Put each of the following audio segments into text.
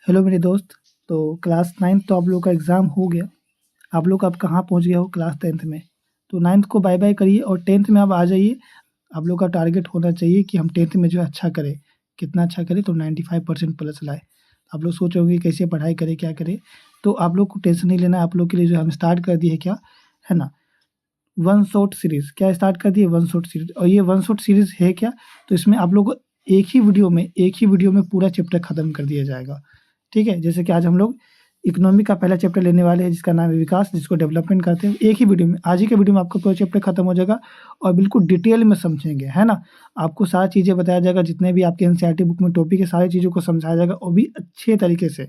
Hello मेरे दोस्त। तो क्लास 9th तो आप लोग का एग्ज़ाम हो गया। आप लोग अब कहाँ पहुँच गए हो क्लास 10th में। तो 9th को बाय बाय करिए और 10th में अब आ जाइए। आप लोग का टारगेट होना चाहिए कि हम 10th में जो है अच्छा करें। कितना अच्छा करें तो 95% प्लस लाएँ। आप लोग सोच रहे होंगे कैसे पढ़ाई करें, क्या करें? तो आप लोग को टेंशन नहीं लेना है। आप लोग के लिए जो हम स्टार्ट कर दिए क्या, है ना, वन शॉट सीरीज़ क्या स्टार्ट कर दिए, वन शॉट सीरीज़। और ये वन शॉट सीरीज़ है क्या, तो इसमें आप लोग को एक ही वीडियो में पूरा चैप्टर ख़त्म कर दिया जाएगा। ठीक है, जैसे कि आज हम लोग इकोनॉमी का पहला चैप्टर लेने वाले हैं जिसका नाम है विकास, जिसको डेवलपमेंट करते हैं। एक ही वीडियो में, आज ही के वीडियो में आपका पूरा चैप्टर खत्म हो जाएगा और बिल्कुल डिटेल में समझेंगे, है ना। आपको सारी चीज़ें बताया जाएगा, जितने भी आपके एनसीईआरटी बुक में टॉपिक है सारी चीज़ों को समझाया जाएगा और भी अच्छे तरीके से।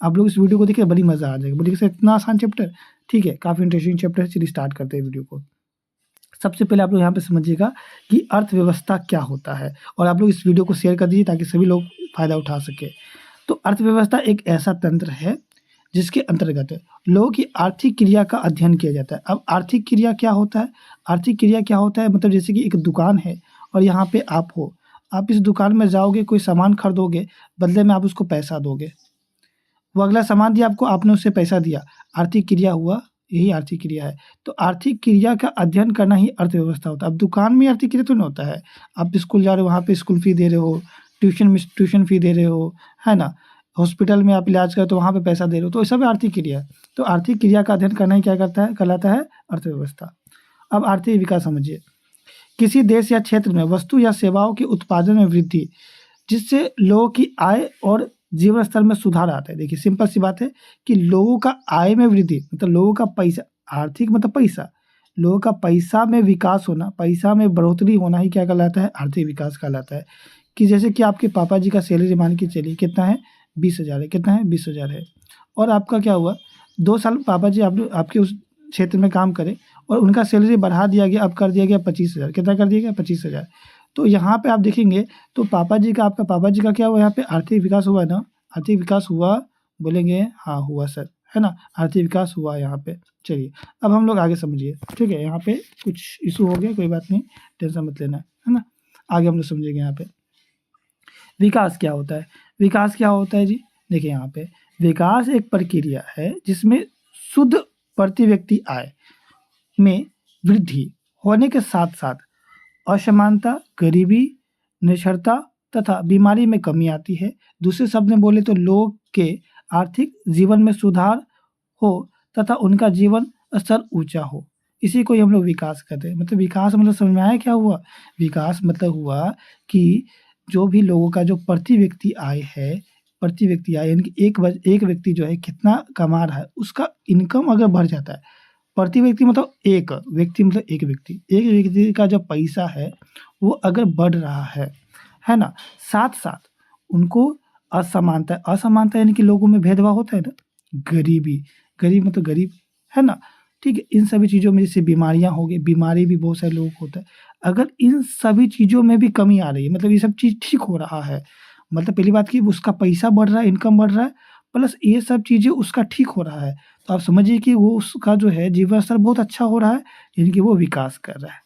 आप लोग इस वीडियो को देखिए, बड़ी मज़ा आ जाएगा। बोलिए सर इतना आसान चैप्टर, ठीक है, काफ़ी इंटरेस्टिंग चैप्टर है। चलिए स्टार्ट करते हैं वीडियो को। सबसे पहले आप लोग यहाँ पे समझिएगा कि अर्थव्यवस्था क्या होता है, और आप लोग इस वीडियो को शेयर कर दीजिए ताकि सभी लोग फ़ायदा उठा सकें। तो अर्थव्यवस्था एक ऐसा तंत्र है जिसके अंतर्गत लोगों की आर्थिक क्रिया का अध्ययन किया जाता है। अब आर्थिक क्रिया क्या होता है? आर्थिक क्रिया क्या होता है मतलब जैसे कि एक दुकान है और यहाँ पे आप हो। आप इस दुकान में जाओगे, कोई सामान खरीदोगे, बदले में आप उसको पैसा दोगे। वो अगला सामान दिया आपको, आपने उससे पैसा दिया, आर्थिक क्रिया हुआ, यही आर्थिक क्रिया है। तो आर्थिक क्रिया का अध्ययन करना ही अर्थव्यवस्था होता है। अब दुकान में आर्थिक क्रिया तो नहीं होता है। आप स्कूल जा रहे हो, वहाँ पे स्कूल फ़ी दे रहे हो, ट्यूशन में ट्यूशन फ़ी दे रहे हो, है ना? हॉस्पिटल में आप इलाज कर तो वहाँ पे पैसा दे रहे हो, तो ये सब आर्थिक क्रिया है। तो आर्थिक क्रिया का अध्ययन करना ही क्या करता है, कहलाता है अर्थव्यवस्था। अब आर्थिक विकास समझिए। किसी देश या क्षेत्र में वस्तु या सेवाओं के उत्पादन में वृद्धि, जिससे लोगों की आय और जीवन स्तर में सुधार आता है। देखिए सिंपल सी बात है कि लोगों का आय में वृद्धि मतलब लोगों का पैसा, आर्थिक मतलब पैसा, लोगों का पैसा में विकास होना, पैसा में बढ़ोतरी होना ही क्या कहलाता है, आर्थिक विकास कहलाता है। कि जैसे कि आपके पापा जी का सैलरी मान के चलिए कितना है, 20,000 है। कितना है, 20,000 है। और आपका क्या हुआ, 2 साल पापा जी आपके उस क्षेत्र में काम करे और उनका सैलरी बढ़ा दिया गया, अब कर दिया गया 25,000। कितना कर दिया गया, 25,000। तो यहाँ पे आप देखेंगे तो आपका पापा जी का क्या हुआ, यहाँ पे आर्थिक विकास हुआ ना। आर्थिक विकास हुआ, बोलेंगे हाँ हुआ सर, है ना, आर्थिक विकास हुआ यहाँ पे। चलिए अब हम लोग आगे समझिए, ठीक है। यहाँ पे कुछ इशू हो गया, कोई बात नहीं, टेंशन मत लेना, है ना। आगे हम लोग समझेंगे यहाँ पे विकास क्या होता है। विकास क्या होता है जी, देखिए यहाँ पे विकास एक प्रक्रिया है जिसमें शुद्ध प्रति व्यक्ति आय में वृद्धि होने के साथ साथ असमानता, गरीबी, निरक्षरता तथा बीमारी में कमी आती है। दूसरे शब्द में बोले तो लोग के आर्थिक जीवन में सुधार हो तथा उनका जीवन स्तर ऊंचा हो, इसी को ही हम लोग विकास कहते हैं। मतलब विकास मतलब समझ में आया क्या हुआ? विकास मतलब हुआ कि जो भी लोगों का जो प्रति व्यक्ति आय है, प्रति व्यक्ति आय यानी कि एक व्यक्ति जो है कितना कमा रहा है, उसका इनकम अगर बढ़ जाता है। प्रति व्यक्ति मतलब एक व्यक्ति, मतलब एक व्यक्ति का जो पैसा है वो अगर बढ़ रहा है ना, साथ-साथ उनको असमानता यानी कि लोगों में भेदभाव होता है ना, गरीबी, गरीब मतलब गरीब, है ना, ठीक है। इन सभी चीज़ों में जैसे बीमारियाँ हो गई, बीमारी भी बहुत सारे लोगों को होता है। अगर इन सभी चीज़ों में भी कमी आ रही है, मतलब ये सब चीज़ ठीक हो रहा है, मतलब पहली बात कि उसका पैसा बढ़ रहा है, इनकम बढ़ रहा है, प्लस ये सब चीज़ें उसका ठीक हो रहा है। तो आप समझिए कि वो उसका जो है जीवन स्तर बहुत अच्छा हो रहा है, यानी कि वो विकास कर रहा है।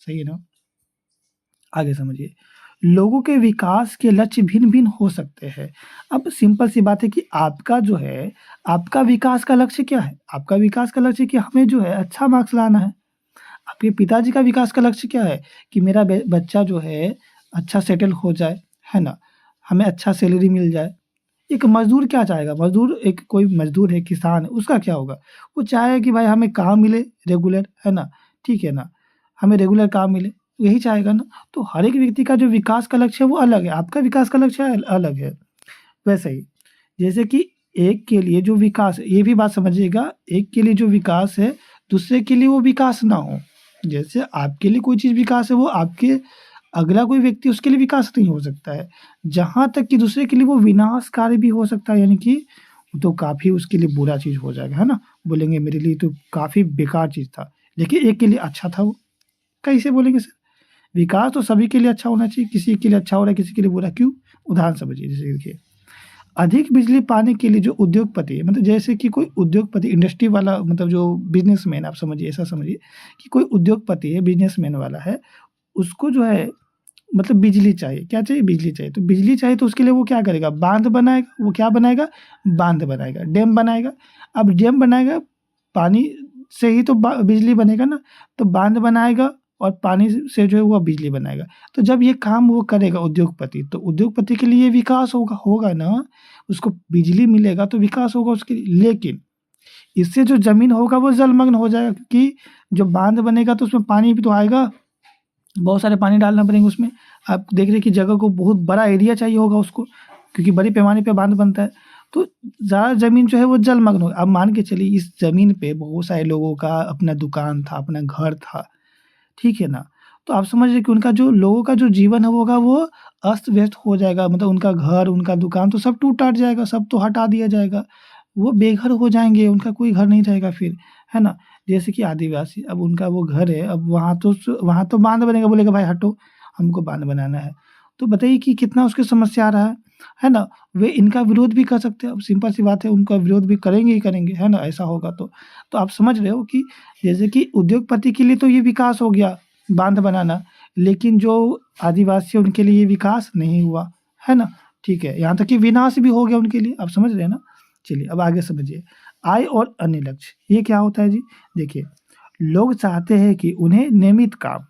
सही है ना? आगे समझिए, लोगों के विकास के लक्ष्य भिन्न-भिन्न हो सकते हैं। अब सिंपल सी बात है कि आपका जो है, आपका विकास का लक्ष्य क्या है? आपका विकास का लक्ष्य कि हमें जो है अच्छा मार्क्स लाना है। आपके पिताजी का विकास का लक्ष्य क्या है कि मेरा बच्चा जो है अच्छा सेटल हो जाए, है ना? हमें अच्छा सैलरी मिल जाए। एक मज़दूर क्या चाहेगा? एक कोई मज़दूर है, किसान है, उसका क्या होगा? वो चाहेगा कि भाई हमें काम मिले रेगुलर, है ना? ठीक है ना? हमें रेगुलर काम मिले, यही चाहेगा ना? तो हर एक व्यक्ति का जो विकास का लक्ष्य है वो अलग है, आपका विकास का लक्ष्य अलग है। वैसे ही जैसे कि एक के लिए जो विकास है, ये भी बात समझिएगा, एक के लिए जो विकास है, दूसरे के लिए वो विकास ना हो। जैसे आपके लिए कोई चीज़ विकास है, वो आपके अगला कोई व्यक्ति उसके लिए विकास नहीं हो सकता है। जहाँ तक कि दूसरे के लिए वो विनाशकारी भी हो सकता है, यानी कि तो काफ़ी उसके लिए बुरा चीज़ हो जाएगा, है ना? बोलेंगे मेरे लिए तो काफ़ी बेकार चीज़ था, लेकिन एक के लिए अच्छा था वो। कैसे बोलेंगे सर? विकास तो सभी के लिए अच्छा होना चाहिए, किसी के लिए अच्छा हो रहा है, किसी के लिए बुरा क्यों? उदाहरण समझिए, जैसे देखिए, अधिक बिजली पाने के लिए जो उद्योगपति है, मतलब जैसे कि कोई उद्योगपति इंडस्ट्री वाला, मतलब जो बिज़नेसमैन, आप समझिए, ऐसा समझिए कि कोई उद्योगपति है, बिज़नेसमैन वाला है, उसको जो है मतलब बिजली चाहिए, क्या चाहिए? बिजली चाहिए। तो बिजली चाहिए तो उसके लिए वो क्या करेगा? बाँध बनाएगा। वो क्या बनाएगा? बाँध बनाएगा, डैम बनाएगा। अब डैम बनाएगा, पानी से ही तो बिजली बनेगा ना, तो बाँध बनाएगा और पानी से जो है वो बिजली बनाएगा। तो जब ये काम वो करेगा उद्योगपति, तो उद्योगपति के लिए विकास होगा होगा ना, उसको बिजली मिलेगा तो विकास होगा उसके लिए। लेकिन इससे जो ज़मीन होगा वो जलमग्न हो जाएगा, क्योंकि जो बाँध बनेगा तो उसमें पानी भी तो आएगा, बहुत सारे पानी डालना पड़ेंगे उसमें। आप देख रहे हैं कि जगह को बहुत बड़ा एरिया चाहिए होगा उसको, क्योंकि बड़े पैमाने पे बाँध बनता है। तो ज़्यादा ज़मीन जो है वो जलमग्न होगा। अब मान के चलिए इस ज़मीन पे बहुत सारे लोगों का अपना दुकान था, अपना घर था, ठीक है ना? तो आप समझ रहे कि उनका जो लोगों का जो जीवन है होगा वो अस्त-व्यस्त हो जाएगा, मतलब उनका घर, उनका दुकान तो सब टूट-टाट जाएगा, सब तो हटा दिया जाएगा। वो बेघर हो जाएँगे, उनका कोई घर नहीं रहेगा फिर, है ना? जैसे कि आदिवासी, अब उनका वो घर है, अब वहाँ तो बाँध बनेगा, बोलेगा भाई हटो, हमको बाँध बनाना है। तो बताइए कि कितना उसकी समस्या आ रहा है ना? वे इनका विरोध भी कर सकते हैं, अब सिंपल सी बात है, उनका विरोध भी करेंगे ही करेंगे, है ना? ऐसा होगा तो। तो आप समझ रहे हो कि जैसे कि उद्योगपति के लिए तो ये विकास हो गया, बाँध बनाना, लेकिन जो आदिवासी हैं उनके लिए ये विकास नहीं हुआ, है ना? ठीक है, यहाँ तक कि विनाश भी हो गया उनके लिए, आप समझ रहे हैं ना? चलिए अब आगे समझिए, आय और अन्य लक्ष्य, ये क्या होता है जी? देखिए, लोग चाहते हैं कि उन्हें नियमित काम,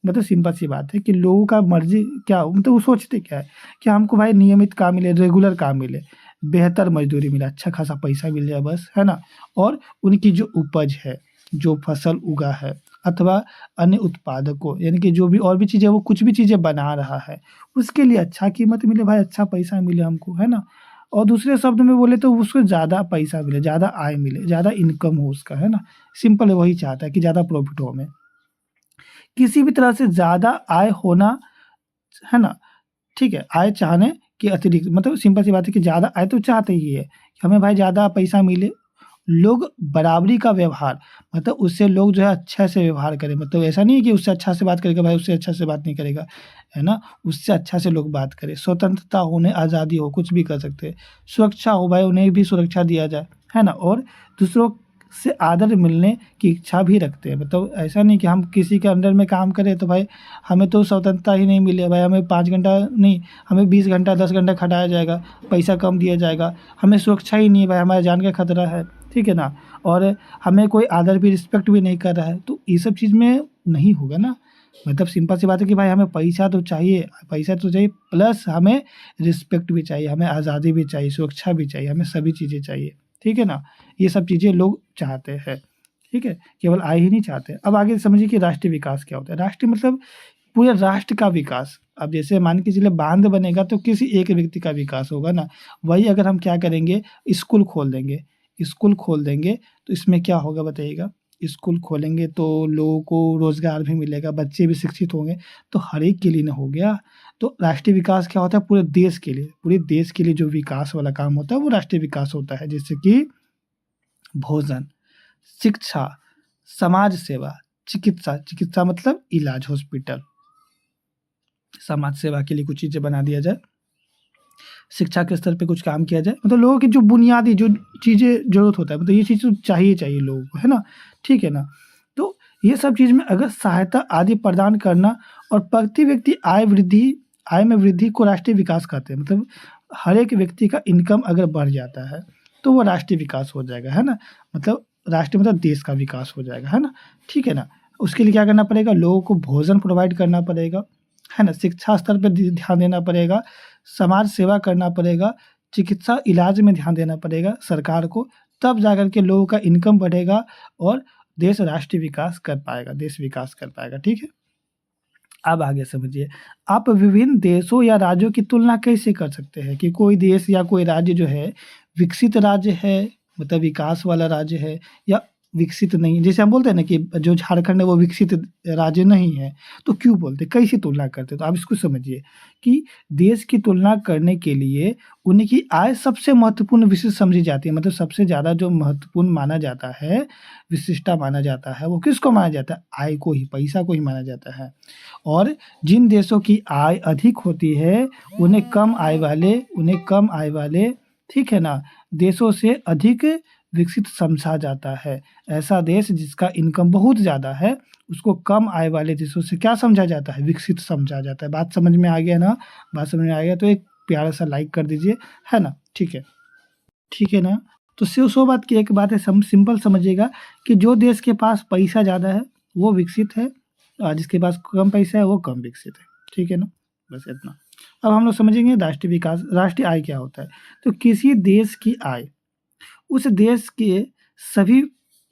मतलब सिंपल सी बात है कि लोगों का मर्ज़ी क्या, मतलब वो सोचते क्या है कि हमको भाई नियमित काम मिले, रेगुलर काम मिले, बेहतर मज़दूरी मिले, अच्छा खासा पैसा मिल जाए बस, है ना? और उनकी जो उपज है, जो फसल उगा है अथवा अन्य उत्पादकों, यानी कि जो भी और भी चीज़ें, वो कुछ भी चीज़ें बना रहा है, उसके लिए अच्छा कीमत मिले भाई, अच्छा पैसा मिले हमको, है ना? और दूसरे शब्द में बोले तो उसको ज़्यादा पैसा मिले, ज़्यादा आय मिले, ज़्यादा इनकम हो उसका, है ना? सिंपल है, वही चाहता है कि ज़्यादा प्रॉफ़िट हो हमें। किसी भी तरह से ज़्यादा आय होना, है ना? ठीक है, आय चाहने के अतिरिक्त, मतलब सिंपल सी बात है कि ज़्यादा आय तो चाहते ही है कि हमें भाई ज़्यादा पैसा मिले। लोग बराबरी का व्यवहार, मतलब उससे लोग जो है अच्छा से व्यवहार करें, मतलब ऐसा नहीं है कि उससे अच्छा से बात करेगा भाई, उससे अच्छा से बात नहीं करेगा, है ना? उससे अच्छा से लोग बात करें, स्वतंत्रता हो, उन्हें आज़ादी हो, कुछ भी कर सकते हैं। सुरक्षा हो भाई, उन्हें भी सुरक्षा दिया जाए, है ना? और दूसरों से आदर मिलने की इच्छा भी रखते हैं, मतलब ऐसा नहीं कि हम किसी के अंडर में काम करें तो भाई हमें तो स्वतंत्रता ही नहीं मिली है भाई, हमें 5 घंटा नहीं, हमें 20 घंटा 10 घंटा खटाया जाएगा, पैसा कम दिया जाएगा, हमें सुरक्षा ही नहीं है भाई, हमारे जान का खतरा है, ठीक है ना? और हमें कोई आदर भी, रिस्पेक्ट भी नहीं कर रहा है, तो ये सब चीज़ में नहीं होगा ना। मतलब सिंपल सी बात है कि भाई हमें पैसा तो चाहिए प्लस हमें रिस्पेक्ट भी चाहिए, हमें आज़ादी भी चाहिए, सुरक्षा भी चाहिए, हमें सभी चीज़ें चाहिए, ठीक है ना? ये सब चीज़ें लोग चाहते हैं, ठीक है? केवल आय ही नहीं चाहते। अब आगे समझिए कि राष्ट्रीय विकास क्या होता है? राष्ट्रीय मतलब पूरे राष्ट्र का विकास। अब जैसे मान के चलिए बाँध बनेगा तो किसी एक व्यक्ति का विकास होगा ना, वही अगर हम क्या करेंगे, स्कूल खोल देंगे तो इसमें क्या होगा बताइएगा? स्कूल खोलेंगे तो लोगों को रोज़गार भी मिलेगा, बच्चे भी शिक्षित होंगे, तो हर एक के लिए ना हो गया। तो राष्ट्रीय विकास क्या होता है? पूरे देश के लिए जो विकास वाला काम होता है वो राष्ट्रीय विकास होता है। जैसे कि भोजन, शिक्षा, समाज सेवा, चिकित्सा मतलब इलाज, हॉस्पिटल, समाज सेवा के लिए कुछ चीज़ें बना दिया जाए, शिक्षा के स्तर पे कुछ काम किया जाए, मतलब लोगों की जो बुनियादी जो चीज़ें ज़रूरत होता है, मतलब ये चीज़ तो चाहिए लोगों को, है ना? ठीक है ना? तो ये सब चीज़ में अगर सहायता आदि प्रदान करना और प्रति व्यक्ति आय में वृद्धि को राष्ट्रीय विकास कहते हैं। मतलब हर एक व्यक्ति का इनकम अगर बढ़ जाता है, तो वो राष्ट्रीय विकास हो जाएगा, है ना? मतलब राष्ट्र मतलब देश का विकास हो जाएगा, है ना? ठीक है ना? उसके लिए क्या करना पड़ेगा? लोगों को भोजन प्रोवाइड करना पड़ेगा, है ना? शिक्षा स्तर पे ध्यान देना पड़ेगा, समाज सेवा करना पड़ेगा, चिकित्सा इलाज में ध्यान देना पड़ेगा सरकार को, तब जाकर के लोगों का इनकम बढ़ेगा और देश विकास कर पाएगा, ठीक है? अब आगे समझिए, आप विभिन्न देशों या राज्यों की तुलना कैसे कर सकते हैं कि कोई देश या कोई राज्य जो है, विकसित राज्य है, मतलब विकास वाला राज्य है या विकसित नहीं है। जैसे हम बोलते हैं ना कि जो झारखंड है वो विकसित राज्य नहीं है, तो क्यों बोलते हैं? कैसे तुलना करते हैं? तो आप इसको समझिए कि देश की तुलना करने के लिए उनकी आय सबसे महत्वपूर्ण विशेष समझी जाती है, मतलब सबसे ज़्यादा जो महत्वपूर्ण माना जाता है, विशिष्टता माना जाता है, वो किसको माना जाता है? आय को ही, पैसा को ही माना जाता है। और जिन देशों की आय अधिक होती है, उन्हें कम आय वाले, ठीक है ना, देशों से अधिक विकसित समझा जाता है। ऐसा देश जिसका इनकम बहुत ज़्यादा है, उसको कम आय वाले देशों से क्या समझा जाता है, विकसित समझा जाता है। बात समझ में आ गया ना? बात समझ में आ गया तो एक प्यारा सा लाइक कर दीजिए, है ना? ठीक है ना? तो सो बात की एक बात है, सिंपल समझिएगा कि जो देश के पास पैसा ज़्यादा है वो विकसित है, और जिसके पास कम पैसा है वो कम विकसित है। ठीक है ना? बस इतना। अब हम लोग समझेंगे राष्ट्रीय विकास, राष्ट्रीय आय क्या होता है। तो किसी देश की आय उस देश के सभी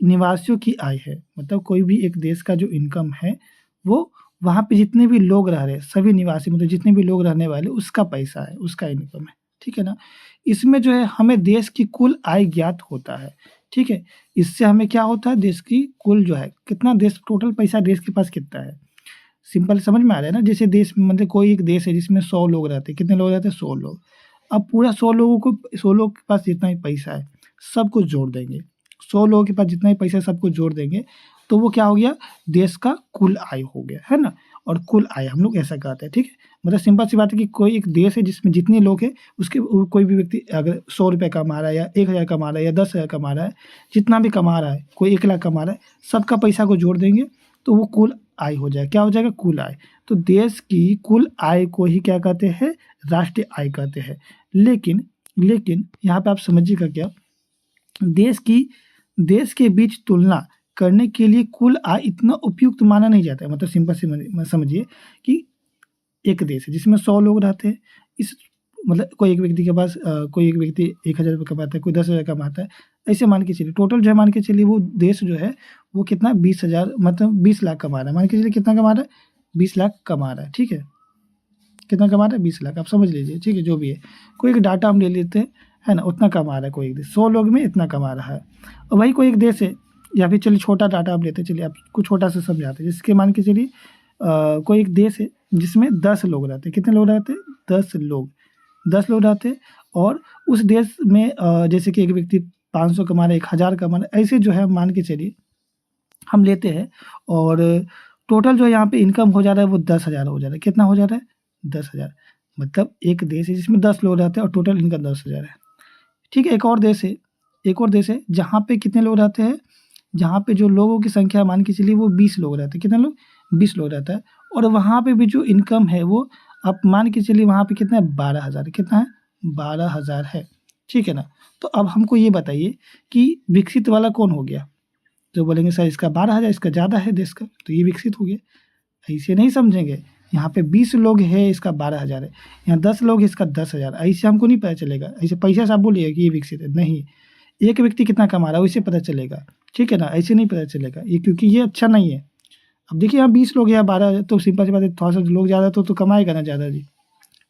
निवासियों की आय है, मतलब कोई भी एक देश का जो इनकम है वो वहाँ पे जितने भी लोग रह रहे हैं, सभी निवासी मतलब जितने भी लोग रहने वाले, उसका पैसा है, उसका इनकम है। ठीक है ना? इसमें जो है हमें देश की कुल आय ज्ञात होता है। ठीक है? इससे हमें क्या होता है, देश की कुल जो है कितना, देश टोटल पैसा देश के पास कितना है। सिंपल समझ में आ रहा है ना? जैसे देश मतलब कोई एक देश है जिसमें 100 लोग रहते हैं, कितने लोग रहते हैं, 100 लोग। अब पूरा 100 लोगों को, 100 लोग के पास जितना ही पैसा है सब कुछ जोड़ देंगे, 100 लोगों के पास जितना ही पैसा है सब कुछ जोड़ देंगे, तो वो क्या हो गया, देश का कुल आय हो गया, है ना? और कुल आय हम लोग ऐसा कहते हैं। ठीक है? मतलब सिंपल सी बात है कि कोई एक देश है जिसमें जितने लोग हैं उसके कोई भी व्यक्ति अगर 100 रुपये कमा रहा है या 1000 कमा रहा है या 10,000 कमा रहा है, जितना भी कमा रहा है, कोई 1 लाख कमा रहा है, सबका पैसा को जोड़ देंगे तो वो कुल आय हो जाएगा। क्या हो जाएगा, कुल आय। तो देश की कुल आय को ही क्या कहते हैं, राष्ट्रीय आय कहते हैं। लेकिन लेकिन यहाँ पे आप समझिएगा क्या, देश के बीच तुलना करने के लिए कुल आय इतना उपयुक्त माना नहीं जाता है। मतलब सिंपल से समझिए कि एक देश है जिसमें 100 लोग रहते हैं, इस मतलब कोई एक व्यक्ति के पास कोई एक व्यक्ति 1000 रुपये कमाता है, कोई 10,000 कमाता है, ऐसे मान के चलिए टोटल जो है, मान के चलिए वो देश जो है वो कितना 20,000 मतलब 20 लाख कमा रहा है। मान के चलिए कितना कमा रहा है, 20 लाख कमा रहा है। ठीक है? कितना कमा रहा है, 20 लाख, आप समझ लीजिए। ठीक है? जो भी है, कोई एक डाटा हम ले लेते हैं, है ना? उतना कमा रहा है कोई एक देश, 100 लोग में इतना कमा रहा है। और वही कोई एक देश है, या फिर चलिए छोटा डाटा हम लेते हैं, चलिए आपको छोटा सा समझाते हैं। जिसके मान के चलिए कोई एक देश है जिसमें 10 लोग रहते हैं। कितने लोग रहते हैं, 10 लोग रहते हैं। और उस देश में जैसे कि एक व्यक्ति 500 कमा रहा है, 1000 कमा रहा है, ऐसे जो है मान के चलिए हम लेते हैं, और टोटल जो है यहाँ पे इनकम हो जा रहा है वो 10,000 हो जा रहा है। कितना हो जा रहा है, 10,000। मतलब एक देश है जिसमें 10 लोग रहते हैं और टोटल इनकम 10,000 है। ठीक है? एक और देश है जहाँ पे कितने लोग रहते हैं, जहाँ पे जो लोगों की संख्या मान के चलिए वो 20 लोग रहते हैं। कितने लोग, 20 लोग रहता है। और वहाँ पे भी जो इनकम है वो आप मान के चलिए वहाँ पे कितना है, 12,000। कितना है, 12,000 है। ठीक है ना? तो अब हमको ये बताइए कि विकसित वाला कौन हो गया। जो बोलेंगे सर इसका 12,000 इसका ज़्यादा है देश का, तो ये विकसित हो गया। ऐसे नहीं समझेंगे, यहाँ पे 20 लोग हैं इसका 12,000 है, यहाँ 10 लोग हैं इसका 10,000, ऐसे हमको नहीं पता चलेगा। ऐसे पैसा से आप बोलिए कि ये विकसित है, नहीं। एक व्यक्ति कितना कमा रहा है उससे पता चलेगा। ठीक है ना? ऐसे नहीं पता चलेगा ये, क्योंकि ये अच्छा नहीं है। अब देखिए यहाँ 20 लोग या 12, तो सिंपल सी बात है, थोड़ा सा लोग ज़्यादा तो कमाएगा ना ज़्यादा जी।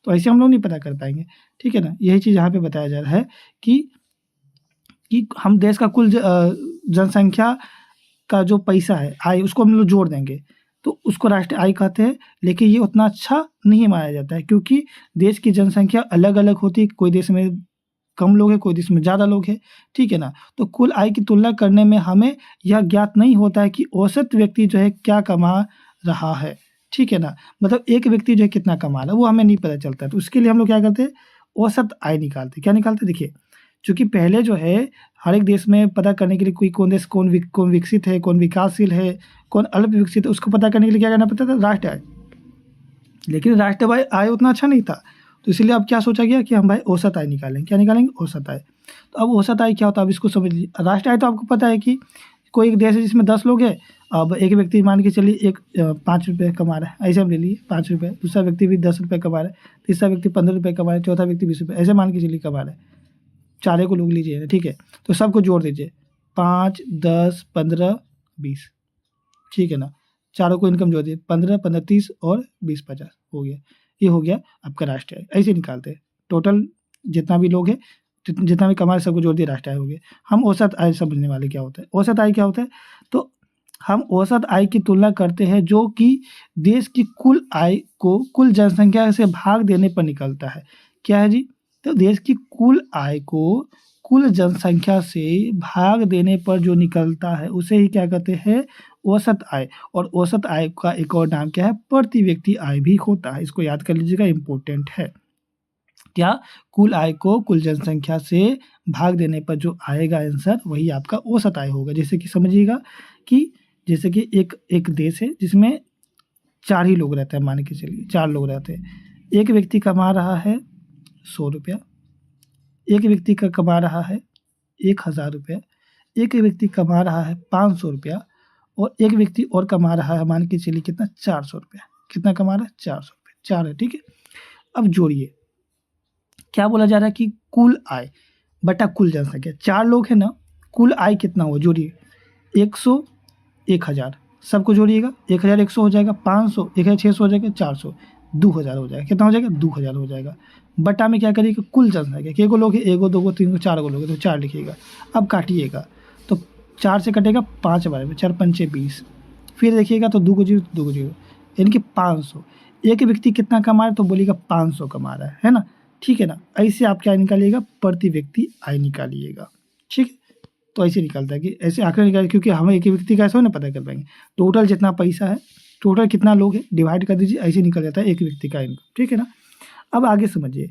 तो ऐसे हम लोग नहीं पता कर पाएंगे। ठीक है ना? यही चीज़ यहाँ पे बताया जा रहा है कि हम देश का कुल जनसंख्या का जो पैसा है, आय, उसको हम लोग जोड़ देंगे तो उसको राष्ट्रीय आय कहते हैं। लेकिन ये उतना अच्छा नहीं माना जाता है, क्योंकि देश की जनसंख्या अलग अलग होती है। कोई देश में कम लोग हैं, कोई देश में ज़्यादा लोग हैं। ठीक है ना? तो कुल आय की तुलना करने में हमें यह ज्ञात नहीं होता है कि औसत व्यक्ति जो है क्या कमा रहा है। ठीक है ना? मतलब एक व्यक्ति जो है कितना कमा रहा है वो हमें नहीं पता चलता है। तो उसके लिए हम लोग क्या करते हैं, औसत आय निकालते हैं। क्या निकालते हैं, देखिए, चूँकि पहले जो है हर एक देश में पता करने के लिए कोई कौन देश कौन विकसित है, कौन विकासशील है, कौन अल्प विकसित है, उसको पता करने के लिए क्या करना पड़ता था, राष्ट्रीय आय। लेकिन राष्ट्रीय आय उतना अच्छा नहीं था, तो इसीलिए अब क्या सोचा गया कि हम भाई औसत आय निकालेंगे। क्या निकालेंगे, औसत आय। तो अब औसत आय क्या होता है, अब इसको समझ लीजिए। राष्ट्रीय आय तो आपको पता है कि कोई एक देश है जिसमें 10 लोग हैं, अब एक व्यक्ति मान के चलिए 5 रुपये कमा रहा है, ऐसे हम ले लिए 5 रुपये, दूसरा व्यक्ति भी 10 रुपये कमा रहा है, तीसरा व्यक्ति 15 रुपये कमा रहा है, चौथा व्यक्ति 20 रुपये, ऐसे मान के चलिए कमा रहा है। चारे को लोग लीजिए ना, ठीक है? तो सबको जोड़ दीजिए, 5, 10, 15, 20। ठीक है ना? चारों को इनकम जोड़ दिए, 15, 15, 30 और 20, 50 हो गया। ये हो गया आपका राष्ट्रीय आय। ऐसे निकालते हैं टोटल जितना भी लोग हैं, जितना भी कमा रहे सबको जोड़ दिए, राष्ट्रीय आय हो गया। हम औसत आय समझने वाले क्या होता है, औसत आय क्या होता है, तो हम औसत आय की तुलना करते हैं जो कि देश की कुल आय को कुल जनसंख्या से भाग देने पर निकलता है। क्या है जी, तो देश की कुल आय को कुल जनसंख्या से भाग देने पर जो निकलता है उसे ही क्या कहते हैं, औसत आय। और औसत आय का एक और नाम क्या है, प्रति व्यक्ति आय भी होता है। इसको याद कर लीजिएगा, इम्पोर्टेंट है। क्या, कुल आय को कुल जनसंख्या से भाग देने पर जो आएगा आंसर वही आपका औसत आय होगा। जैसे कि समझिएगा कि जैसे कि एक एक देश है जिसमें 4 ही लोग रहते हैं, मान के चलिए 4 लोग रहते हैं। एक व्यक्ति कमा रहा है 100 रुपया, एक व्यक्ति का कमा रहा है 1000 रुपया, एक व्यक्ति कमा रहा है 500 रुपया और एक व्यक्ति और कमा रहा है, मान के चलिए कितना, 400 रुपया। कितना कमा रहा है? 400 रुपया। 4 है, ठीक है। अब जोड़िए, क्या बोला जा रहा है कि कुल आय बटा कुल जनसंख्या। 4 लोग हैं ना, कुल आय कितना हुआ? जोड़िए, 100, 1000, सबको जोड़िएगा, 1100 हो जाएगा, 500, 1600 हो जाएगा, 400, 2000 हो जाएगा। कितना हो जाएगा? 2000 हो जाएगा। बटा में क्या करिएगा? कुल जनसंख्या। के गो लोग है? 1 गो, 2 गो, 3 गो, 4 गो लोग है, तो 4 लिखिएगा। अब काटिएगा तो 4 से कटेगा 5 बार में, 4 पंचे 20। फिर देखिएगा तो 2 को 0, 2 को 0, यानी कि 500। एक व्यक्ति कितना कमा रहा है? तो बोलिएगा 500 कमा रहा है ना, ठीक है ना। ऐसे आप क्या निकालिएगा? प्रति व्यक्ति आय निकालिएगा, ठीक है। तो ऐसे निकलता है कि ऐसे आंकड़े निकाल, क्योंकि हमें एक व्यक्ति का ऐसा ना पता कर पाएंगे। टोटल जितना पैसा है, टोटल कितना लोग हैं, डिवाइड कर दीजिए, ऐसे निकल जाता है एक व्यक्ति का इनकम, ठीक है ना। अब आगे समझिए,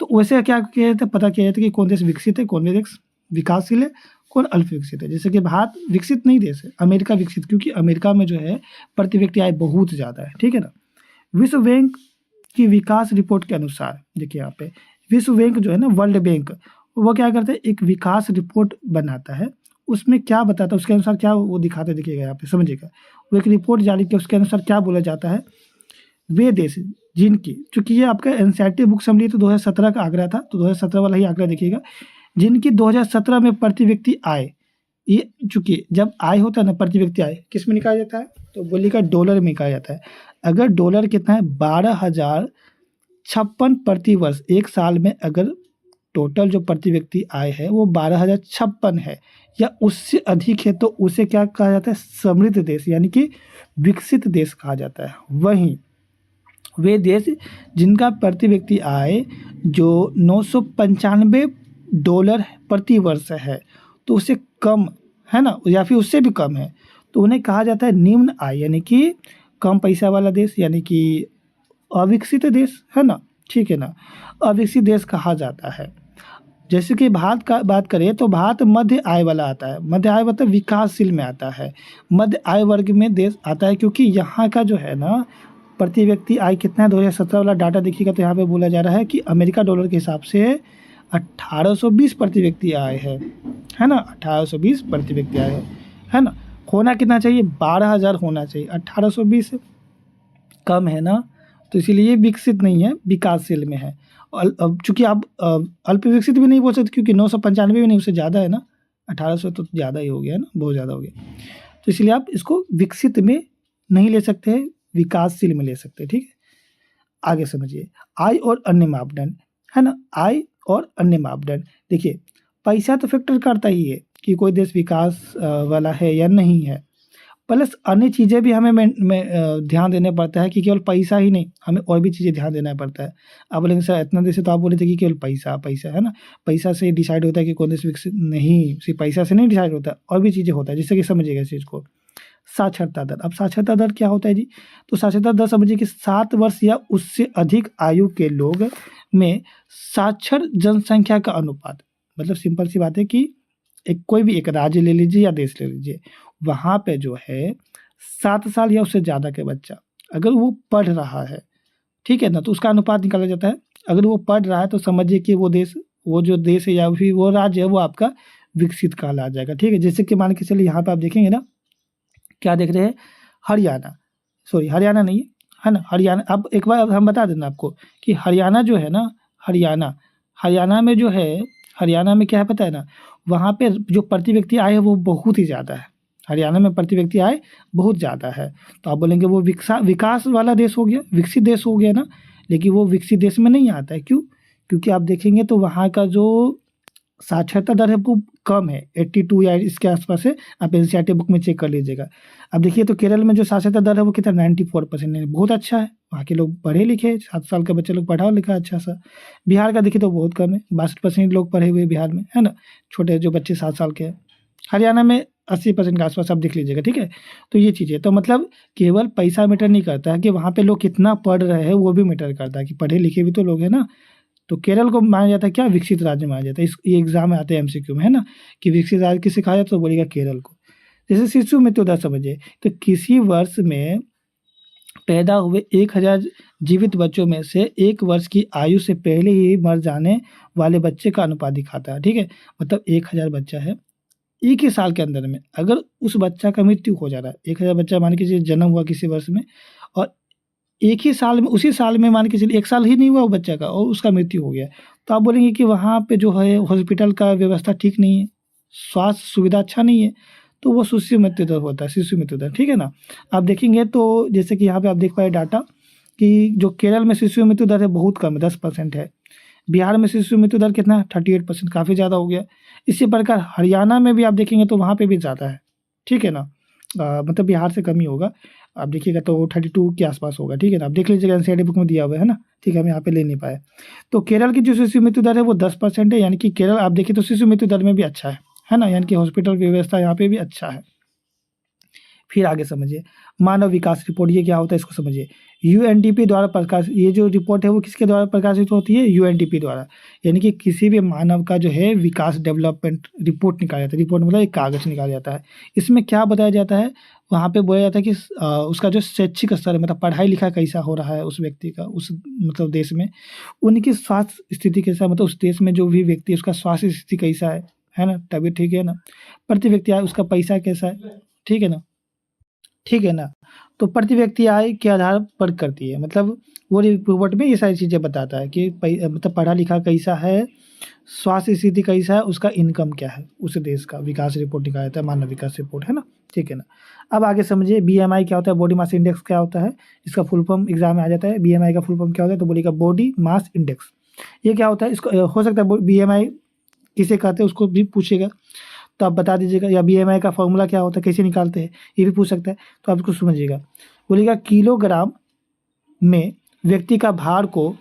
तो वैसे क्या किया जाता है, पता किया जाता है कि कौन देश विकसित है, कौन देश विकासशील है, कौन अल्प विकसित है। जैसे कि भारत विकसित नहीं देश है, अमेरिका विकसित, क्योंकि अमेरिका में जो है प्रति व्यक्ति आय बहुत ज़्यादा है, ठीक है ना। विश्व बैंक की विकास रिपोर्ट के अनुसार, देखिए यहाँ पे विश्व बैंक जो है ना, वर्ल्ड बैंक, वो क्या करता है, एक विकास रिपोर्ट बनाता है। उसमें क्या बताता है, उसके अनुसार क्या वो दिखाता है, देखिएगा यहाँ पे, समझिएगा। वो एक रिपोर्ट जारी की, उसके अनुसार क्या बोला जाता है, वे देश जिनकी, चूंकि ये आपका एनसीईआरटी बुक से लिए तो 2017 का आंकड़ा था, तो 2017 वाला ही आंकड़ा देखिएगा। जिनकी 2017 में प्रति व्यक्ति आय, ये चूंकि जब आय होता है ना, प्रति व्यक्ति आय किस में निकाला जाता है, तो बोलिएगा डॉलर में निकाला जाता है। अगर डॉलर कितना है, 12,056 प्रति वर्ष, एक साल में अगर टोटल जो प्रति व्यक्ति आय है वो 12,056 है या उससे अधिक है, तो उसे क्या कहा जाता है, समृद्ध देश, यानी कि विकसित देश कहा जाता है। वहीं वे देश जिनका प्रति व्यक्ति आय जो 995 डॉलर प्रति वर्ष है, तो उससे कम है ना, या फिर उससे भी कम है, तो उन्हें कहा जाता है निम्न आय, यानी कि कम पैसा वाला देश, यानी कि अविकसित देश, है ना, ठीक है ना, अविकसित देश कहा जाता है। जैसे कि भारत का बात करें तो भारत मध्य आय वाला आता है। मध्य आय मतलब विकासशील में आता है, मध्य आय वर्ग में देश आता है, क्योंकि यहाँ का जो है ना प्रति व्यक्ति आय कितना है, 2017 वाला डाटा देखिएगा तो यहाँ पे बोला जा रहा है कि अमेरिका डॉलर के हिसाब से 1820 प्रति व्यक्ति आय है ना, 1820 प्रति व्यक्ति आय है ना। होना कितना चाहिए, 12,000 होना चाहिए, 1820 कम है ना, तो इसीलिए विकसित नहीं है, विकासशील में है। अब चूंकि आप अल्प विकसित भी नहीं बोल सकते, क्योंकि 995 भी नहीं, उससे ज़्यादा है ना, 1800 तो ज़्यादा ही हो गया है ना, बहुत ज़्यादा हो गया। तो इसलिए आप इसको विकसित में नहीं ले सकते हैं, विकासशील में ले सकते हैं, ठीक है। आगे समझिए, आय और अन्य मापदंड, है ना। आय और अन्य मापदंड, देखिए पैसा तो फैक्टर करता ही है कि कोई देश विकास वाला है या नहीं है, प्लस अन्य चीज़ें भी हमें ध्यान देना पड़ता है कि केवल पैसा ही नहीं, हमें और भी चीज़ें ध्यान देना पड़ता है। आप बोलेंगे सर इतना देश से तो आप बोले थे कि केवल पैसा पैसा, है ना, पैसा से डिसाइड होता है कि कौन देश विकसित, नहीं, सिर्फ पैसा से नहीं डिसाइड होता, और भी चीज़ें होता है, जिससे कि समझिएगा इस चीज़ को। साक्षरता दर, अब साक्षरता दर क्या होता है जी, तो साक्षरता दर समझिए कि 7 वर्ष या उससे अधिक आयु के लोग में साक्षर जनसंख्या का अनुपात, मतलब सिंपल सी बात है कि कोई भी एक राज्य ले लीजिए या देश ले लीजिए, वहाँ पे जो है 7 साल या उससे ज़्यादा के बच्चा अगर वो पढ़ रहा है, ठीक है ना, तो उसका अनुपात निकाला जाता है। अगर वो पढ़ रहा है तो समझिए कि वो देश, वो जो देश है या फिर वो राज्य है, वो आपका विकसित कहला जाएगा, ठीक है। जैसे कि मान के चलिए यहाँ पे आप देखेंगे ना, क्या देख रहे हैं, हरियाणा, सॉरी हरियाणा नहीं है ना, हरियाणा। अब एक बार हम बता देना आपको कि हरियाणा जो है ना, हरियाणा में जो है, हरियाणा में क्या है पता है ना, वहाँ पे जो प्रति व्यक्ति आय है वो बहुत ही ज़्यादा है। हरियाणा में प्रति व्यक्ति आय बहुत ज़्यादा है, तो आप बोलेंगे वो विकास वाला देश हो गया, विकसित देश हो गया ना, लेकिन वो विकसित देश में नहीं आता है। क्यों? क्योंकि आप देखेंगे तो वहाँ का जो साक्षरता दर है वो कम है, 82 या इसके आसपास है। आप एनसीईआरटी बुक में चेक कर लीजिएगा। अब देखिए तो केरल में जो साक्षरता दर है वो कितना, 94% है, बहुत अच्छा है। वहाँ के लोग पढ़े लिखे, 7 साल के बच्चे लोग पढ़ा लिखा अच्छा सा। बिहार का देखिए तो बहुत कम है, 62% लोग पढ़े हुए बिहार में, है ना, छोटे जो बच्चे 7 साल के हैं। हरियाणा में 80% के आसपास आप देख लीजिएगा, ठीक है। तो ये चीज़ है, तो मतलब केवल पैसा मैटर नहीं करता है कि वहाँ पे लोग कितना पढ़ रहे हैं, वो भी मैटर करता है कि पढ़े लिखे भी तो लोग हैं ना। तो केरल को माना जाता है क्या, विकसित राज्य माना जाता है। ये एग्जाम में आते हैं एमसीक्यू में, है ना, कि विकसित राज्य किसे कहा जाता है, तो बोलेगा केरल को। जैसे शिशु मृत्यु दर समझिए, तो किसी वर्ष में पैदा हुए 1000 जीवित बच्चों में से 1 वर्ष की आयु से पहले ही मर जाने वाले बच्चे का अनुपात दिखाता है, ठीक है? मतलब 1000 बच्चा है, एक ही साल के अंदर में अगर उस बच्चा का मृत्यु हो जा रहा है, 1000 बच्चा मान के चलिए जन्म हुआ किसी वर्ष में और एक ही साल में, उसी साल में मान के चलिए 1 साल ही नहीं हुआ वो बच्चा का और उसका मृत्यु हो गया, तो आप बोलेंगे कि वहाँ पे जो है हॉस्पिटल का व्यवस्था ठीक नहीं है, स्वास्थ्य सुविधा अच्छा नहीं है, तो वो शिशु मृत्यु दर होता है, शिशु मृत्यु दर, ठीक है ना? आप देखेंगे तो जैसे कि यहाँ पे आप देख पाए डाटा कि जो केरल में शिशु मृत्यु दर है बहुत कम है, 10% है। बिहार में शिशु मृत्यु दर कितना है? 38%, काफ़ी ज़्यादा हो गया। इसी प्रकार हरियाणा में भी आप देखेंगे तो वहाँ पे भी ज़्यादा है, ठीक है ना? मतलब बिहार से कम ही होगा, आप देखिएगा तो 32 के आसपास होगा, ठीक है ना? आप देख लीजिएगा, एनसीईआरटी बुक में दिया हुआ है ना, ठीक है, हम यहाँ पे ले नहीं पाए। तो केरल की जो शिशु मृत्यु दर है वो 10% है, यानी कि केरल आप देखिए तो शिशु मृत्यु दर में भी अच्छा है ना? यानी कि हॉस्पिटल व्यवस्था यहाँ पे भी अच्छा है। फिर आगे समझिए, मानव विकास रिपोर्ट, ये क्या होता है इसको समझिए। यूएनडीपी द्वारा प्रकाशित ये जो रिपोर्ट है वो किसके द्वारा प्रकाशित होती है? यूएनडीपी द्वारा, यानी कि किसी भी मानव का जो है विकास डेवलपमेंट रिपोर्ट निकाला जाता है। रिपोर्ट मतलब एक कागज़ निकाला जाता है। इसमें क्या बताया जाता है? वहाँ पे बोला जाता है कि उसका जो शैक्षिक स्तर है, मतलब पढ़ाई लिखाई कैसा हो रहा है उस व्यक्ति का, उस मतलब देश में, उनकी स्वास्थ्य स्थिति कैसा है, मतलब उस देश में जो भी व्यक्ति है उसका स्वास्थ्य स्थिति कैसा है ना? तबीयत ठीक है ना? प्रति व्यक्ति आय, उसका पैसा कैसा है, ठीक है ना? ठीक है ना? तो प्रति व्यक्ति आय के आधार पर करती है, मतलब वो रिपोर्ट में ये सारी चीज़ें बताता है कि मतलब पढ़ा लिखा कैसा है, स्वास्थ्य स्थिति कैसा है, उसका इनकम क्या है, उस देश का विकास रिपोर्ट निकाला जाता है, मानव विकास रिपोर्ट, है ना? ठीक है ना? अब आगे समझिए बीएमआई क्या होता है, बॉडी मास इंडेक्स क्या होता है, इसका फुल फॉर्म एग्जाम में आ जाता है। बीएमआई का फुल फॉर्म क्या होता है? तो बोलिएगा बॉडी मास इंडेक्स। ये क्या होता है? इसको हो सकता है बीएमआई किसे कहते हैं उसको भी पूछेगा, तो आप बता दीजिएगा, या बीएमआई का फॉर्मूला क्या होता है, कैसे निकालते हैं, ये भी पूछ सकता है, तो आप इसको समझिएगा। बोलिएगा किलोग्राम में व्यक्ति का भार को,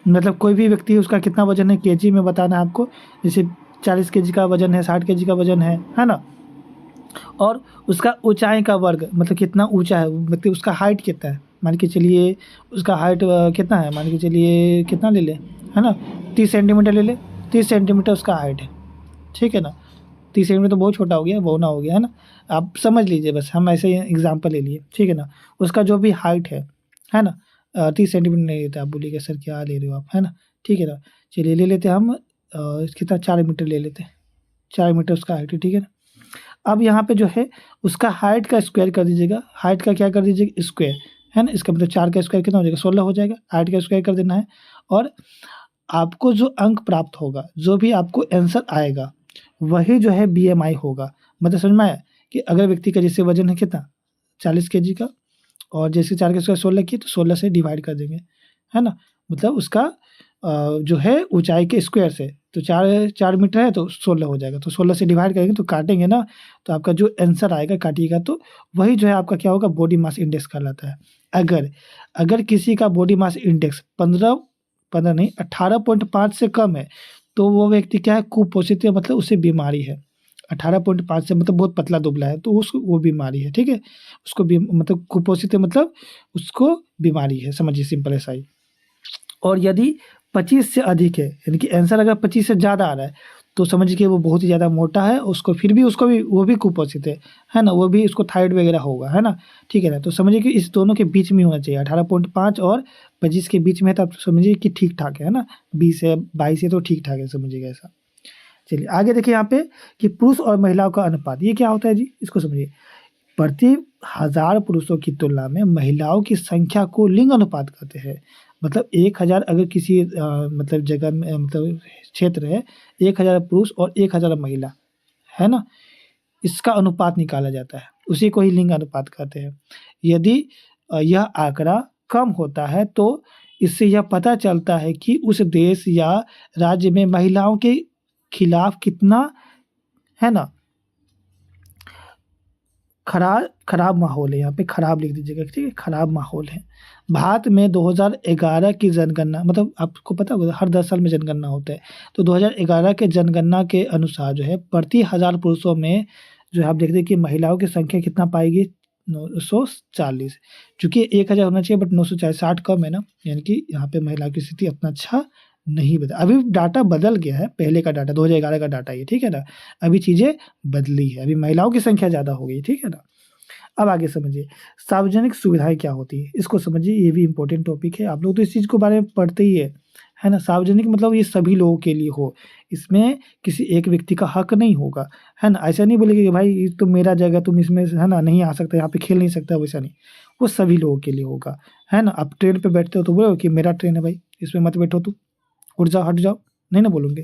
मतलब कोई भी व्यक्ति उसका कितना वजन है केजी में बताना है आपको। जैसे 40 केजी का वजन है, 60 केजी का वजन है ना? और उसका ऊंचाई का वर्ग, मतलब कितना ऊंचा है, मतलब उसका हाइट कितना है, मान के चलिए उसका हाइट कितना है, मान के चलिए कितना ले ले, है ना? 30 सेंटीमीटर ले ले, 30 सेंटीमीटर उसका हाइट है, ठीक है ना? 30 सेंटीमीटर तो बहुत छोटा हो गया, बौना हो गया, है ना? आप समझ लीजिए, बस हम ऐसे ही एग्जाम्पल ले लिए, ठीक है ना? उसका जो भी हाइट है ना? 30 सेंटीमीटर नहीं लेते, आप बोलिएगा सर क्या ले रहे हो आप, है ना? ठीक है ना? चलिए ले लेते हम कितना, 4 मीटर ले लेते हैं, 4 मीटर उसका हाइट है, ठीक है ना? अब यहाँ पे जो है उसका हाइट का स्क्वायर कर दीजिएगा, हाइट का क्या कर दीजिएगा? स्क्वायर, है ना? इसका मतलब 4 का स्क्वायर कितना हो जाएगा? 16 हो जाएगा। हाइट का स्क्वायर कर देना है और आपको जो अंक प्राप्त होगा, जो भी आपको आंसर आएगा, वही जो है बीएमआई होगा। मतलब समझ में आया कि अगर व्यक्ति का जैसे वजन है कितना, 40 केजी का, और जैसे 4 का स्क्वायर 16 की, तो 16 से डिवाइड कर देंगे, है ना? मतलब उसका जो है ऊंचाई के स्क्वायर से, तो 4 मीटर है तो 16 हो जाएगा, तो 16 से डिवाइड करेंगे तो काटेंगे ना, तो आपका जो आंसर आएगा काटिएगा तो वही जो है आपका क्या होगा? बॉडी मास इंडेक्स कहलाता है। अगर किसी का बॉडी मास इंडेक्स 15 नहीं 18.5 से कम है, तो वो व्यक्ति क्या है? कुपोषित है, मतलब उसे बीमारी है। 18.5 से मतलब बहुत पतला दुबला है, तो वो बीमारी है, ठीक है? उसको मतलब कुपोषित है, मतलब उसको बीमारी है, समझिए, सिंपल ऐसा ही। और यदि 25 से अधिक है, यानी कि आंसर अगर 25 से ज़्यादा आ रहा है, तो समझिए कि वो बहुत ही ज़्यादा मोटा है, उसको फिर भी उसको भी वो भी कुपोषित है ना? वो भी उसको थायराइड वगैरह होगा, है ना? ठीक है ना? तो समझिए कि इस दोनों के बीच में होना चाहिए, 18.5 और 25 के बीच में है, तो आप समझिए कि ठीक-ठाक है ना? 20 है, 22 है तो ठीक-ठाक है, समझिएगा ऐसा। चलिए आगे देखिए यहाँ पे कि पुरुष और महिलाओं का अनुपात, ये क्या होता है जी? इसको समझिए। प्रति 1000 पुरुषों की तुलना में महिलाओं की संख्या को लिंग अनुपात कहते हैं। मतलब 1000 अगर किसी मतलब जगह में मतलब क्षेत्र है, 1000 पुरुष और 1000 महिला, है ना? इसका अनुपात निकाला जाता है, उसी को ही लिंग अनुपात कहते हैं। यदि यह आंकड़ा कम होता है तो इससे यह पता चलता है कि उस देश या राज्य में महिलाओं के खिलाफ कितना, है ना, खराब माहौल है। यहाँ पे खराब लिख दीजिएगा, ठीक है? खराब माहौल है। भारत में 2011 की जनगणना, मतलब आपको पता होगा हर 10 साल में जनगणना होता है, तो 2011 के जनगणना के अनुसार जो है प्रति 1000 पुरुषों में जो है आप देखते हैं कि महिलाओं की संख्या कितना पाएगी? 940। चूँकि 1000 होना चाहिए बट 940, 60 कम है ना, यानी कि यहाँ पे महिलाओं की स्थिति उतना अच्छा नहीं बदला, अभी डाटा बदल गया है, पहले का डाटा 2011 का डाटा ये, ठीक है ना। अभी चीज़ें बदली है, अभी महिलाओं की संख्या ज़्यादा हो गई, ठीक है ना। अब आगे समझिए सार्वजनिक सुविधाएँ क्या होती है, इसको समझिए, ये भी इम्पोर्टेंट टॉपिक है। आप लोग तो इस चीज़ के बारे में पढ़ते ही है ना। सार्वजनिक मतलब ये सभी लोगों के लिए हो, इसमें किसी एक व्यक्ति का हक नहीं होगा, है ना। ऐसा नहीं बोलेंगे कि भाई ये तो मेरा जगह, तुम इसमें है ना नहीं आ सकते, यहाँ पे खेल नहीं सकता, वैसा नहीं। वो सभी लोगों के लिए होगा, है ना। आप ट्रेन पे बैठते हो तो बोलो कि मेरा ट्रेन है भाई, इसमें मत बैठो तुम, उठ जाओ, हट जाओ, नहीं ना बोलेंगे,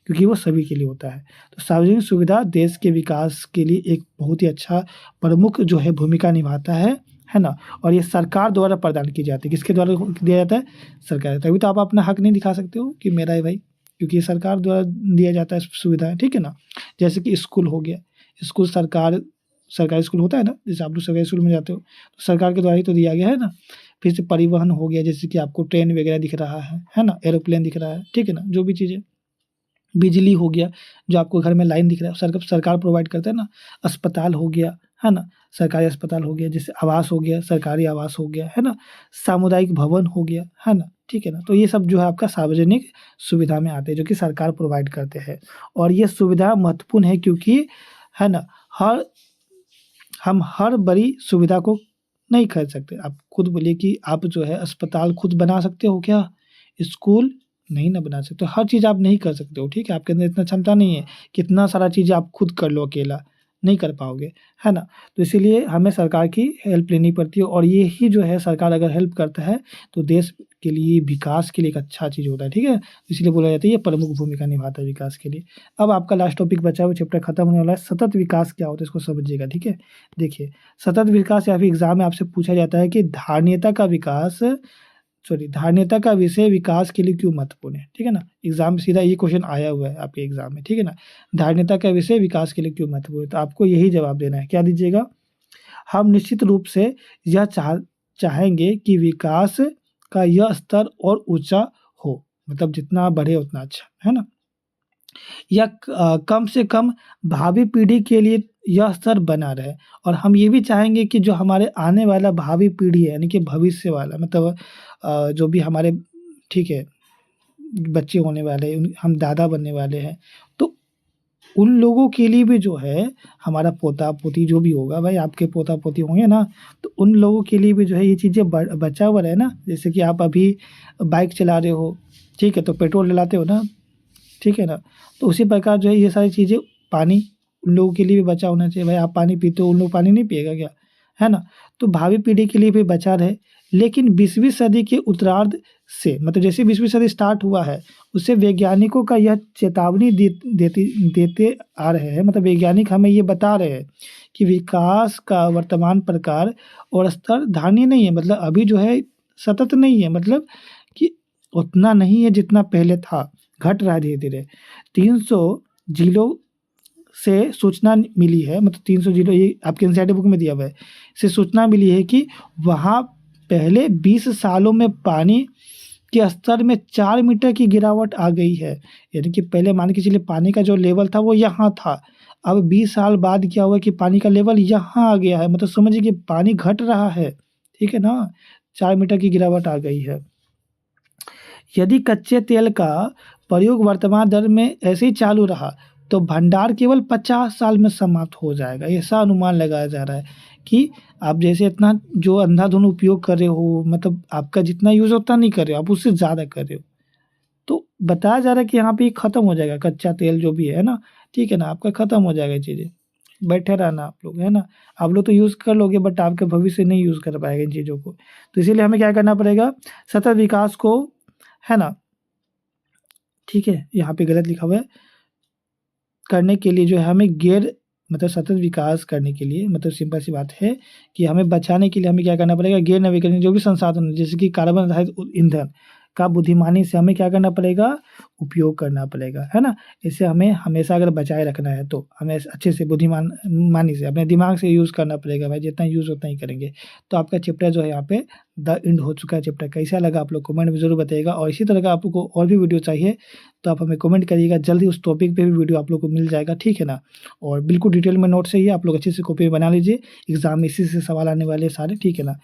क्योंकि वो सभी के लिए होता है। तो सार्वजनिक सुविधा देश के विकास के लिए एक बहुत ही अच्छा प्रमुख जो है भूमिका निभाता है ना। और ये सरकार द्वारा प्रदान की जाती है, किसके द्वारा दिया जाता है, सरकार। तभी तो आप अपना हक नहीं दिखा सकते हो कि मेरा है भाई, क्योंकि ये सरकार द्वारा दिया जाता है सुविधाएं, ठीक है ना। जैसे कि स्कूल हो गया, स्कूल सरकारी स्कूल होता है ना, जैसे आप लोग सरकारी स्कूल में जाते हो तो सरकार के द्वारा ही तो दिया गया है ना। फिर से परिवहन हो गया, जैसे कि आपको ट्रेन वगैरह दिख रहा है ना, एरोप्लेन दिख रहा है, ठीक है ना, जो भी चीज़ें। बिजली हो गया, जो आपको घर में लाइन दिख रहा है, सरकार प्रोवाइड करता है ना। अस्पताल हो गया, है ना, सरकारी अस्पताल हो गया। जैसे आवास हो गया, सरकारी आवास हो गया, है ना। सामुदायिक भवन हो गया, है ना, ठीक है ना। तो ये सब जो है आपका सार्वजनिक सुविधा में आते हैं, जो कि सरकार प्रोवाइड करते हैं। और ये सुविधा महत्वपूर्ण है क्योंकि, है ना, हर हम हर बड़ी सुविधा को नहीं खरीद सकते। आप खुद बोलिए कि आप जो है अस्पताल खुद बना सकते हो क्या? स्कूल नहीं ना बना सकते, हर चीज़ आप नहीं कर सकते हो, ठीक है? आपके अंदर इतना क्षमता नहीं है कि इतना सारा चीज़ आप खुद कर लो अकेला, नहीं कर पाओगे, है ना? तो इसीलिए हमें सरकार की हेल्प लेनी पड़ती है, और ये ही जो है सरकार अगर हेल्प करता है तो देश के लिए, विकास के लिए एक अच्छा चीज़ होता है, ठीक है? इसलिए बोला जाता है ये प्रमुख भूमिका निभाता है विकास के लिए। अब आपका लास्ट टॉपिक बचा हुआ, चैप्टर खत्म होने वाला है। सतत विकास क्या होता है, इसको समझिएगा, ठीक है? देखिए, सतत विकास या फिर एग्ज़ाम में आपसे पूछा जाता है कि धारणीयता का विषय विकास के लिए क्यों महत्वपूर्ण है, ठीक है ना। एग्जाम में सीधा ये क्वेश्चन आया हुआ है आपके एग्जाम में, ठीक है ना। धारणीयता का विषय विकास के लिए क्यों महत्वपूर्ण है, तो आपको यही जवाब देना है। क्या दीजिएगा, हम निश्चित रूप से यह चाहेंगे कि विकास का यह स्तर और ऊंचा हो, मतलब जितना बढ़े उतना अच्छा, है ना। या कम से कम भावी पीढ़ी के लिए यह स्तर बना रहे। और हम ये भी चाहेंगे कि जो हमारे आने वाला भावी पीढ़ी है, यानी कि भविष्य वाला, मतलब जो भी हमारे, ठीक है, बच्चे होने वाले हैं, हम दादा बनने वाले हैं, तो उन लोगों के लिए भी जो है, हमारा पोता-पोती जो भी होगा, भाई आपके पोता-पोती होंगे ना, तो उन लोगों के लिए भी जो है ये चीज़ें बचा हुआ रहे ना। जैसे कि आप अभी बाइक चला रहे हो, ठीक है, तो पेट्रोल डलाते हो ना, ठीक है ना। तो उसी प्रकार जो है ये सारी चीज़ें, पानी उन लोगों के लिए भी बचा होना चाहिए। भाई आप पानी पीते हो, उन लोग पानी नहीं पिएगा क्या? है ना? तो भावी पीढ़ी के लिए भी बचा रहे। लेकिन 20वीं सदी के उत्तरार्ध से, मतलब जैसे 20वीं सदी स्टार्ट हुआ है, उससे वैज्ञानिकों का यह चेतावनी देते आ रहे हैं, मतलब वैज्ञानिक हमें ये बता रहे हैं कि विकास का वर्तमान प्रकार और स्तर धारणीय नहीं है। मतलब अभी जो है सतत नहीं है, मतलब कि उतना नहीं है जितना पहले था, घट रहा है धीरे-धीरे। 300 जिलों से सूचना मिली है, मतलब 300 जिलों, ये आपके एनसीईआरटी बुक में दिया हुआ है, से सूचना मिली है कि वहाँ पहले 20 सालों में पानी के स्तर में 4 मीटर की गिरावट आ गई है। यानी कि पहले मान के चलिए पानी का जो लेवल था वो यहाँ था, अब 20 साल बाद क्या हुआ कि पानी का लेवल यहाँ आ गया है, मतलब समझिए कि पानी घट रहा है, ठीक है ना, 4 मीटर की गिरावट आ गई है। यदि कच्चे तेल का प्रयोग वर्तमान दर में ऐसे ही चालू रहा तो भंडार केवल 50 साल में समाप्त हो जाएगा। ऐसा अनुमान लगाया जा रहा है कि आप जैसे इतना जो अंधाधुंध उपयोग कर रहे हो, मतलब आपका जितना यूज़ उतना नहीं कर रहे हो, आप उससे ज़्यादा कर रहे हो, तो बताया जा रहा है कि यहाँ पे ये ख़त्म हो जाएगा, कच्चा तेल जो भी है ना, ठीक है ना, आपका ख़त्म हो जाएगा ये चीज़ें। बैठे रहना आप लोग, है ना। आप लोग तो यूज़ कर लोगे, बट आपके भविष्य नहीं यूज़ कर पाएगा इन चीज़ों को। तो इसीलिए हमें क्या करना पड़ेगा, सतत विकास को, है ना, ठीक है, यहाँ पे गलत लिखा हुआ है, करने के लिए जो है हमें मतलब सतत विकास करने के लिए, मतलब सिंपल सी बात है कि हमें बचाने के लिए हमें क्या करना पड़ेगा, गैर नवीकरणीय जो भी संसाधन है, जैसे कि कार्बन आधारित ईंधन का बुद्धिमानी से हमें क्या करना पड़ेगा, उपयोग करना पड़ेगा, है ना। इसे हमें हमेशा अगर बचाए रखना है तो हमें अच्छे से बुद्धिमानी से अपने दिमाग से यूज़ करना पड़ेगा भाई, जितना यूज़ उतना ही करेंगे। तो आपका चैप्टर जो है यहाँ पे द एंड हो चुका है। चैप्टर कैसा लगा आप लोग कमेंट में ज़रूर बताइएगा, और इसी तरह का आपको और भी वीडियो चाहिए तो आप हमें कमेंट करिएगा, जल्दी उस टॉपिक पे भी वीडियो आप लोग को मिल जाएगा, ठीक है ना। और बिल्कुल डिटेल में नोट चाहिए, आप लोग अच्छे से कॉपी बना लीजिए, एग्जाम में इसी से सवाल आने वाले सारे, ठीक है ना।